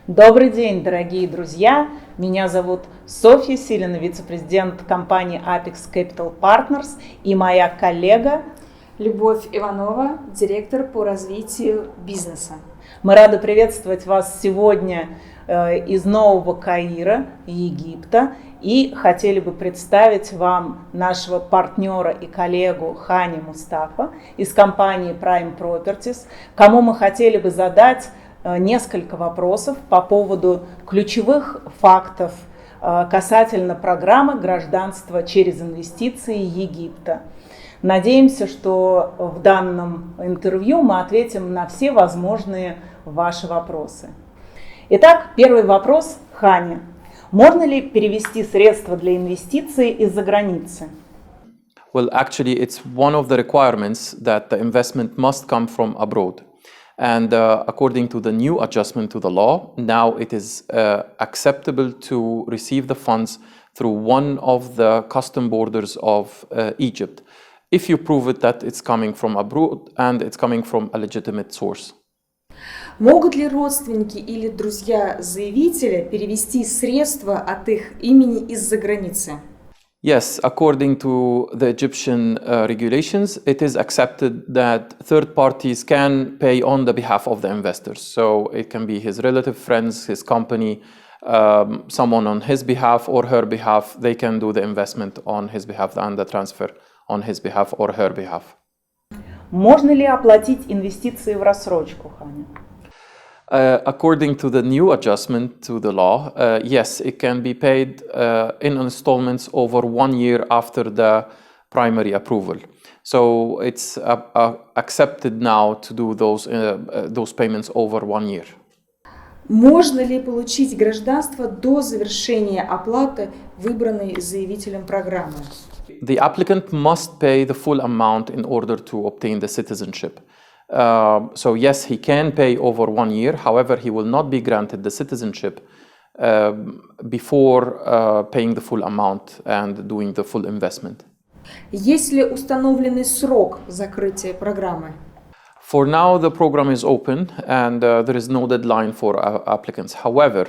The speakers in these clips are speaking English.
Добрый день, дорогие друзья! Меня зовут Софья Силина, вице-президент компании Apex Capital Partners, и моя коллега Любовь Иванова, директор по развитию бизнеса. Мы рады приветствовать вас сегодня из Нового Каира, Египта, и хотели бы представить вам нашего партнера и коллегу Хани Мустафа из компании Prime Properties, кому мы хотели бы задать несколько вопросов по поводу ключевых фактов касательно программы гражданства через инвестиции Египта. Надеемся, что в данном интервью мы ответим на все возможные ваши вопросы. Итак, первый вопрос Хане. Можно ли перевести средства для инвестиций из-за границы? Well, actually, it's one of the requirements that the investment must come from abroad. And according to the new adjustment to the law, now it is acceptable to receive the funds through one of the custom borders of Egypt, if you prove it that it's coming from abroad and it's coming from a legitimate source. Могут ли родственники или друзья заявителя перевести средства от их имени из-за границы? Yes, according to the Egyptian regulations, it is accepted that third parties can pay on the behalf of the investors. So it can be his relative, friends, his company, someone on his behalf or her behalf. They can do the investment on his behalf and the transfer on his behalf or her behalf. Можно ли оплатить инвестиции в рассрочку, Ханя? According to the new adjustment to the law, yes, it can be paid in installments over 1 year after the primary approval. So it's accepted now to do those payments over 1 year. Можно ли получить гражданство до завершения оплаты, выбранной заявителем программы? The applicant must pay the full amount in order to obtain the citizenship. So yes, he can pay over 1 year. However, he will not be granted the citizenship before paying the full amount and doing the full investment. Есть ли установленный срок закрытия программы? For now, the program is open and there is no deadline for applicants. However,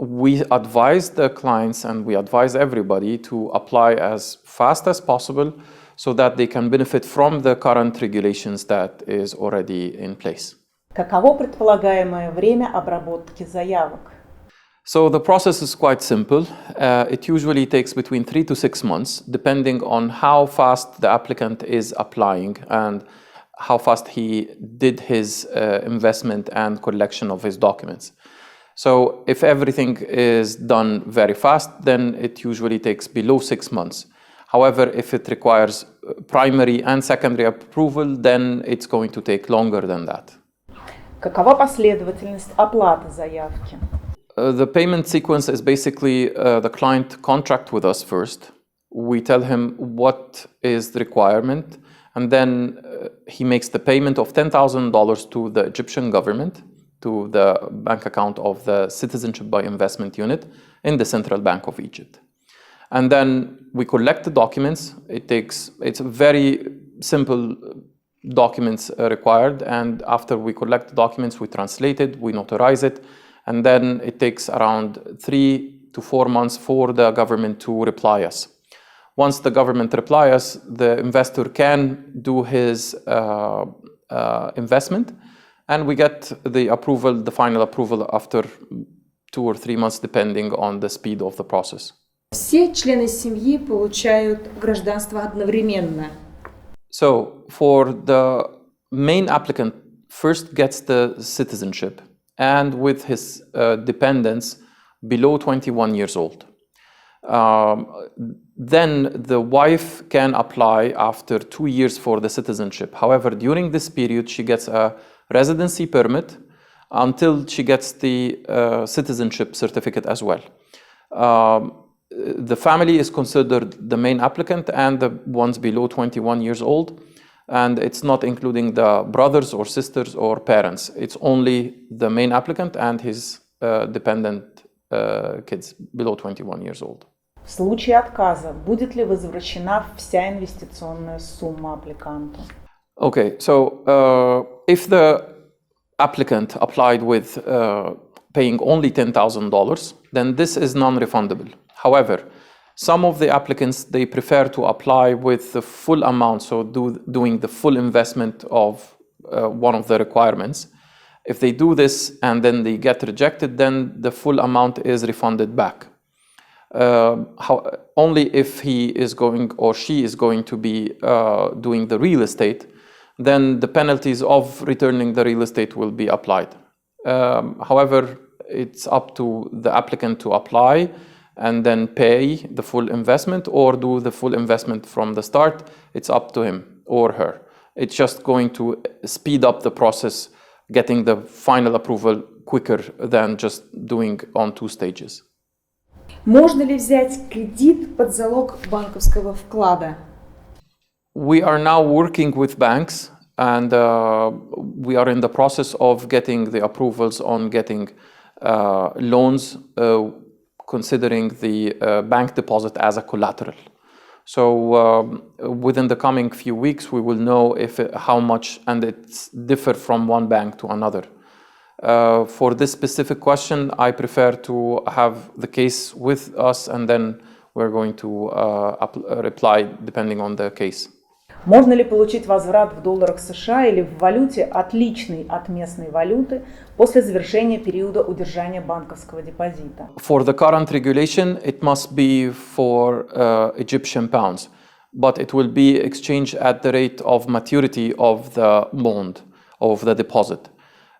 we advise the clients and we advise everybody to apply as fast as possible so that they can benefit from the current regulations that is already in place. Каково предполагаемое время обработки заявок? So the process is quite simple. It usually takes between 3 to 6 months, depending on how fast the applicant is applying and how fast he did his investment and collection of his documents. So if everything is done very fast, then it usually takes below 6 months. However, if it requires primary and secondary approval, then it's going to take longer than that. Какова последовательность оплаты заявки? The payment sequence is basically the client contract with us first. We tell him what is the requirement, and then he makes the payment of $10,000 to the Egyptian government, to the bank account of the Citizenship by Investment Unit in the Central Bank of Egypt. And then we collect the documents. It's very simple documents required. And after we collect the documents, we translate it, we notarize it. And then it takes around 3 to 4 months for the government to reply us. Once the government replies us, the investor can do his investment. And we get the approval, the final approval after 2 or 3 months, depending on the speed of the process. Все члены семьи получают гражданство одновременно. So, for the main applicant, first gets the citizenship and with his dependents below 21 years old. Then the wife can apply after 2 years for the citizenship. However, during this period, she gets a residency permit until she gets the citizenship certificate as well. The family is considered the main applicant and the ones below 21 years old, and it's not including the brothers or sisters or parents. It's only the main applicant and his dependent kids below 21 years old. В случае отказа будет ли возвращена вся инвестиционная сумма аппликанту? Okay, so if the applicant applied with paying only $10,000, then this is non-refundable. However, some of the applicants, they prefer to apply with the full amount, so doing the full investment of one of the requirements. If they do this and then they get rejected, then the full amount is refunded back. Only if he is going or she is going to be doing the real estate, then the penalties of returning the real estate will be applied. However, it's up to the applicant to apply and then pay the full investment or do the full investment from the start. It's up to him or her. It's just going to speed up the process, getting the final approval quicker than just doing on 2 stages. Можно ли взять кредит под залог банковского вклада? We are now working with banks and we are in the process of getting the approvals on getting loans considering the bank deposit as a collateral. So within the coming few weeks, we will know how much, and it's differ from one bank to another. For this specific question, I prefer to have the case with us, and then we're going to reply depending on the case. Можно ли получить возврат в долларах США или в валюте, отличной от местной валюты, после завершения периода удержания банковского депозита? For the current regulation, it must be for Egyptian pounds, but it will be exchanged at the rate of maturity of the bond, of the deposit.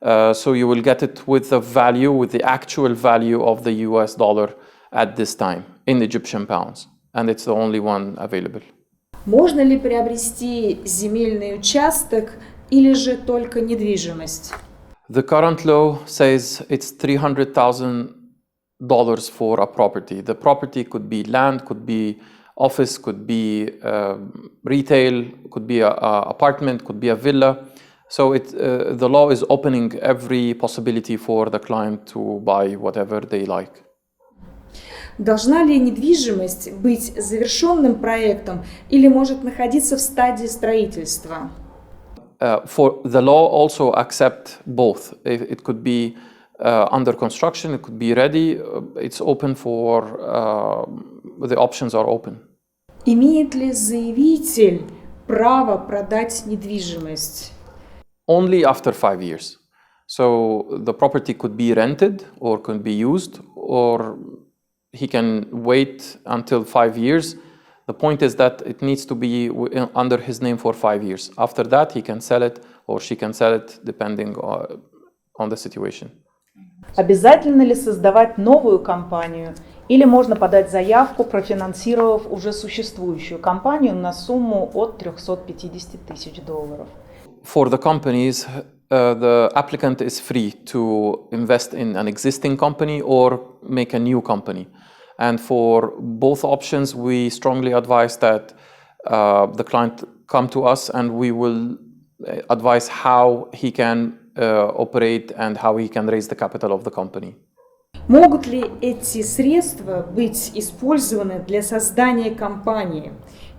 So you will get it with the value, with the actual value of the US dollar at this time in Egyptian pounds, and it's the only one available. Можно ли приобрести земельный участок или же только недвижимость? The current law says it's $300,000 for a property. The property could be land, could be office, could be retail, could be an apartment, could be a villa. So the law is opening every possibility for the client to buy whatever they like. Должна ли недвижимость быть завершенным проектом или может находиться в стадии строительства? For the law also accept both. It could be under construction, it could be ready. It's open for the options are open. Имеет ли заявитель право продать недвижимость? Only after 5 years. So the property could be rented or could be used, or he can wait until 5 years. The point is that it needs to be under his name for 5 years. After that, he can sell it or she can sell it depending on the situation. Обязательно ли создавать новую компанию или можно подать заявку, профинансировав уже существующую компанию на сумму от $350 тысяч? For the companies, the applicant is free to invest in an existing company or make a new company. And for both options, we strongly advise that the client come to us and we will advise how he can operate and how he can raise the capital of the company. Могут ли эти средства быть использованы для создания компании?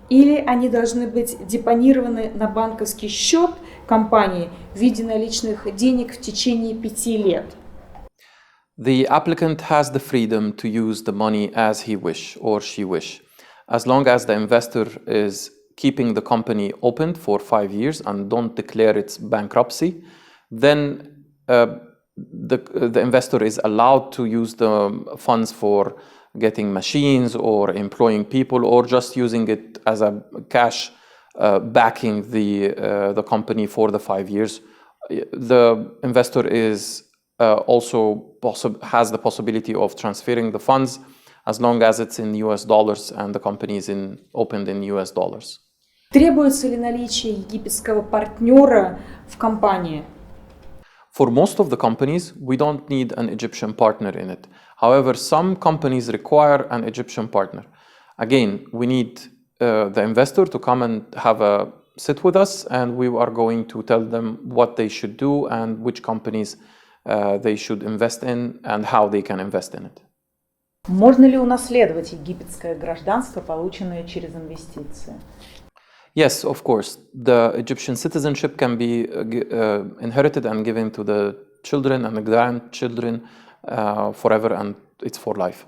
Или они должны быть депонированы на банковский счет компании в виде наличных денег в течение 5 лет? The applicant has the freedom to use the money as he wish or she wish, as long as the investor is keeping the company open for 5 years and don't declare its bankruptcy. Then the investor is allowed to use the funds for getting machines or employing people or just using it as a cash backing the company for the 5 years. The investor is also has the possibility of transferring the funds as long as it's in US dollars and the company is opened in US dollars. Требуется ли наличие египетского партнера в компании? For most of the companies, we don't need an Egyptian partner in it. However, some companies require an Egyptian partner. Again, we need the investor to come and have a sit with us, and we are going to tell them what they should do and which companies they should invest in and how they can invest in it. Можно ли унаследовать египетское гражданство, полученное через инвестиции? Yes, of course. The Egyptian citizenship can be inherited and given to the children and the grandchildren forever and it's for life.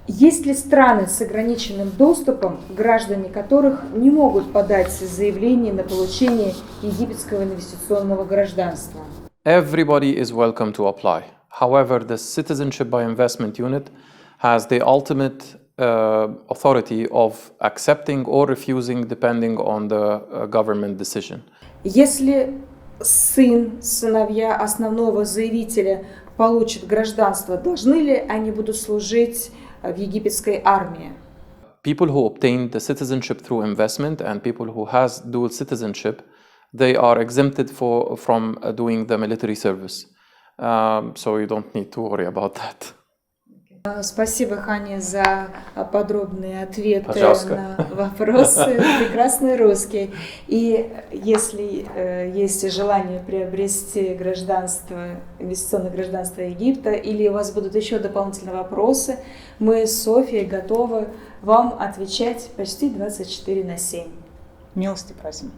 Есть ли страны с ограниченным доступом, граждане которых не могут подать заявление на получение египетского инвестиционного гражданства? Everybody is welcome to apply. However, the Citizenship by Investment Unit has the ultimate authority of accepting or refusing depending on the government decision. Если сыновья основного заявителя получат гражданство, должны ли они будут служить в египетской армии? People who obtain the citizenship through investment and people who has dual citizenship, they are exempted from doing the military service. So you don't need to worry about that. Спасибо, Ханя, за подробные ответы Пожалуйста. на вопросы. Прекрасный русский. И если есть желание приобрести гражданство, инвестиционное гражданство Египта, или у вас будут еще дополнительные вопросы, мы с Софией готовы вам отвечать почти 24/7. Милости просим.